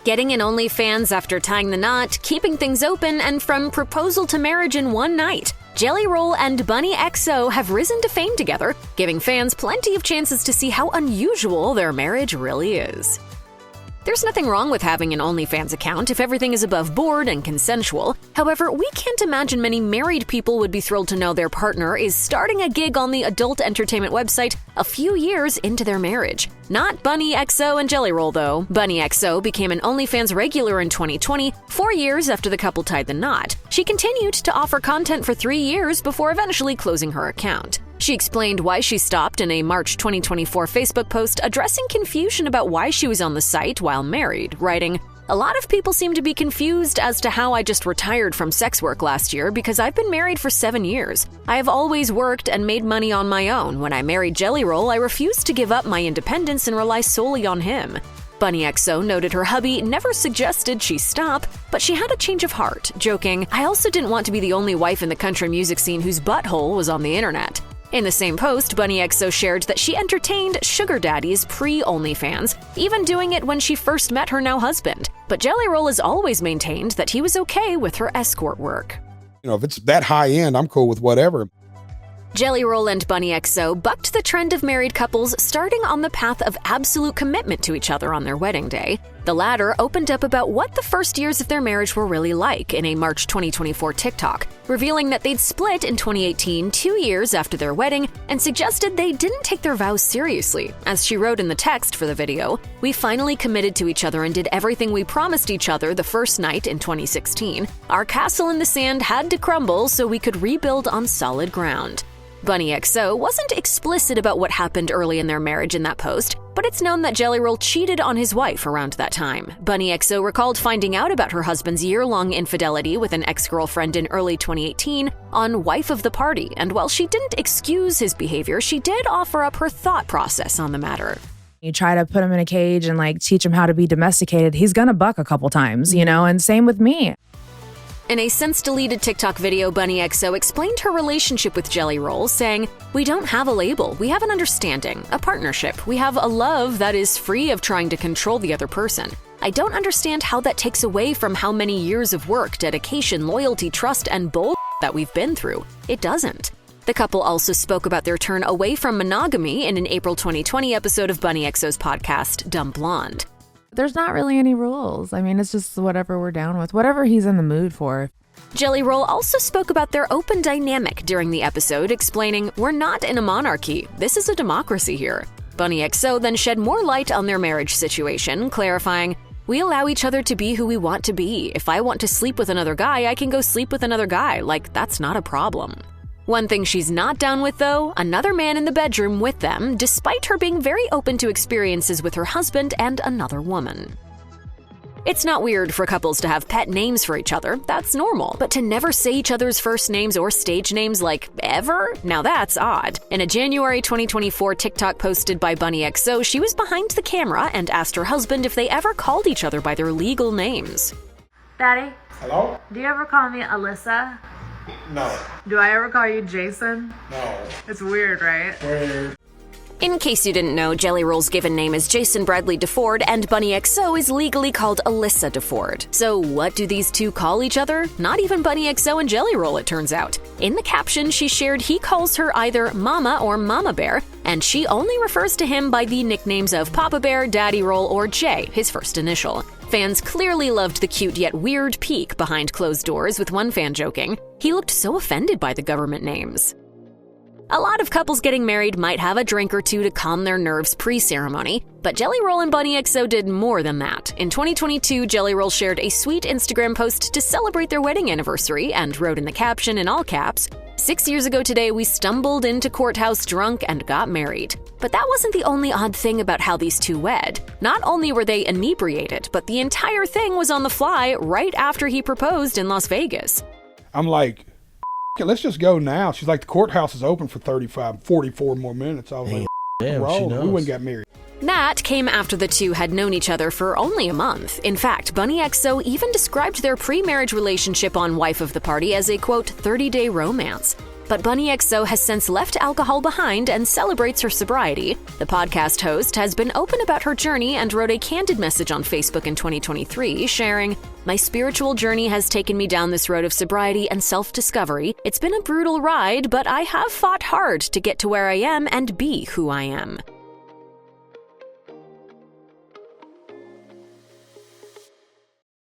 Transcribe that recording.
Getting an OnlyFans after tying the knot, keeping things open, and from proposal to marriage in one night. Jelly Roll and Bunnie XO have risen to fame together, giving fans plenty of chances to see how unusual their marriage really is. There's nothing wrong with having an OnlyFans account if everything is above board and consensual. However, we can't imagine many married people would be thrilled to know their partner is starting a gig on the adult entertainment website a few years into their marriage. Not Bunnie XO and Jelly Roll, though. Bunnie XO became an OnlyFans regular in 2020, 4 years after the couple tied the knot. She continued to offer content for 3 years before eventually closing her account. She explained why she stopped in a March 2024 Facebook post addressing confusion about why she was on the site while married, writing, "A lot of people seem to be confused as to how I just retired from sex work last year because I've been married for 7 years. I have always worked and made money on my own. When I married Jelly Roll, I refused to give up my independence and rely solely on him." Bunnie XO noted her hubby never suggested she stop, but she had a change of heart, joking, "I also didn't want to be the only wife in the country music scene whose butthole was on the internet." In the same post, Bunnie XO shared that she entertained sugar daddies pre-OnlyFans, even doing it when she first met her now husband. But Jelly Roll has always maintained that he was okay with her escort work. If it's that high end, I'm cool with whatever. Jelly Roll and Bunnie XO bucked the trend of married couples starting on the path of absolute commitment to each other on their wedding day. The latter opened up about what the first years of their marriage were really like in a March 2024 TikTok, revealing that they'd split in 2018, 2 years after their wedding, and suggested they didn't take their vows seriously. As she wrote in the text for the video, "We finally committed to each other and did everything we promised each other the first night in 2016. Our castle in the sand had to crumble so we could rebuild on solid ground." Bunnie XO wasn't explicit about what happened early in their marriage in that post, but it's known that Jelly Roll cheated on his wife around that time. Bunnie XO recalled finding out about her husband's year-long infidelity with an ex-girlfriend in early 2018 on Wife of the Party, and while she didn't excuse his behavior, she did offer up her thought process on the matter. You try to put him in a cage and teach him how to be domesticated, he's gonna buck a couple times, and same with me. In a since-deleted TikTok video, Bunnie XO explained her relationship with Jelly Roll, saying, "We don't have a label, we have an understanding, a partnership. We have a love that is free of trying to control the other person. I don't understand how that takes away from how many years of work, dedication, loyalty, trust, and bull that we've been through. It doesn't." The couple also spoke about their turn away from monogamy in an April 2020 episode of Bunnie XO's podcast, Dumb Blonde. There's not really any rules. It's just whatever we're down with, whatever he's in the mood for. Jelly Roll also spoke about their open dynamic during the episode, explaining, "We're not in a monarchy. This is a democracy here." Bunnie XO then shed more light on their marriage situation, clarifying, "We allow each other to be who we want to be. If I want to sleep with another guy, I can go sleep with another guy. That's not a problem." One thing she's not down with, though, another man in the bedroom with them, despite her being very open to experiences with her husband and another woman. It's not weird for couples to have pet names for each other, that's normal. But to never say each other's first names or stage names ever? Now that's odd. In a January 2024 TikTok posted by Bunnie XO, she was behind the camera and asked her husband if they ever called each other by their legal names. Daddy? Hello? Do you ever call me Alyssa? No. Do I ever call you Jason? No. It's weird, right? Weird. In case you didn't know, Jelly Roll's given name is Jason Bradley DeFord, and Bunnie XO is legally called Alyssa DeFord. So what do these two call each other? Not even Bunnie XO and Jelly Roll, it turns out. In the caption, she shared he calls her either Mama or Mama Bear, and she only refers to him by the nicknames of Papa Bear, Daddy Roll, or J, his first initial. Fans clearly loved the cute yet weird peek behind closed doors, with one fan joking, "He looked so offended by the government names." A lot of couples getting married might have a drink or two to calm their nerves pre-ceremony, but Jelly Roll and Bunnie XO did more than that. In 2022, Jelly Roll shared a sweet Instagram post to celebrate their wedding anniversary and wrote in the caption in all caps, "6 years ago today, we stumbled into courthouse drunk and got married." But that wasn't the only odd thing about how these two wed. Not only were they inebriated, but the entire thing was on the fly right after he proposed in Las Vegas. I'm like, let's just go now. She's like, the courthouse is open for 44 more minutes. I was like, damn, she knows. We wouldn't get married. That came after the two had known each other for only a month. In fact, Bunnie XO even described their pre-marriage relationship on Wife of the Party as a, quote, 30-day romance. But Bunnie XO has since left alcohol behind and celebrates her sobriety. The podcast host has been open about her journey and wrote a candid message on Facebook in 2023, sharing, "My spiritual journey has taken me down this road of sobriety and self-discovery. It's been a brutal ride, but I have fought hard to get to where I am and be who I am."